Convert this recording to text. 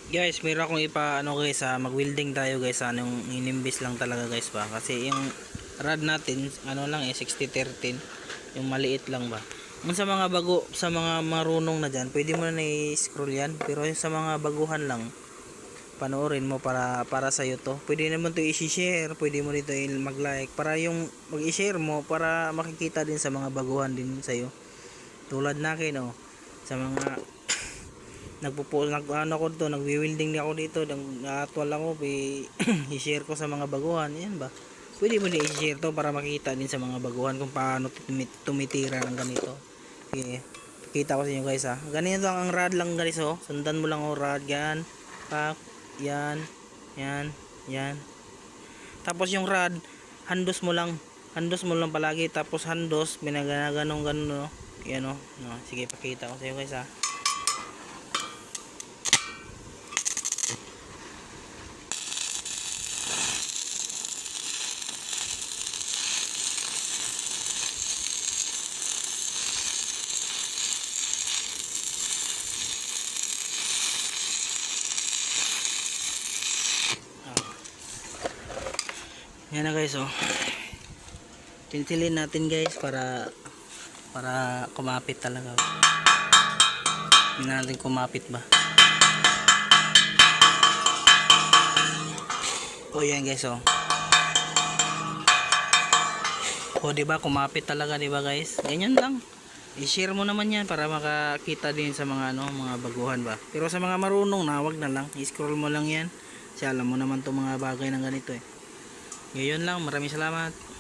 Guys, meron akong guys, mag-welding tayo guys, anong inimbis lang talaga guys ba. Kasi yung rod natin lang 60-13, yung maliit lang ba. Kung sa mga bago, sa mga marunong na diyan, pwede mo na i-scroll yan, pero yung sa mga baguhan lang, panoorin mo para sa iyo to. Pwede naman to i-share, pwede mo dito mag-like para yung mag-i-share mo para makikita din sa mga baguhan din sa iyo. Tulad nakin sa mga ako dito, nagwi-welding ako dito, nag-atwal ako, i-share ko sa mga baguhan, yan ba. Pwede mo din i-share to para makita din sa mga baguhan kung paano tumitira ng ganito. Okay, pakita ko sa inyo guys ganito ang rod lang guys sundan mo lang rod yan, pak, yan, yan, yan. Tapos yung rod, handos mo lang palagi, tapos handos, minaganong ganon yan sige, pakita ko sa inyo guys yan na guys tintilin natin guys para kumapit talaga. Hindi natin kumapit ba. Yan guys diba kumapit talaga diba guys. Ganyan lang, i-share mo naman yan para makakita din sa mga mga baguhan ba. Pero sa mga marunong na, wag na lang, i-scroll mo lang yan kasi alam mo naman itong mga bagay ng ganito ngayon lang. Maraming salamat.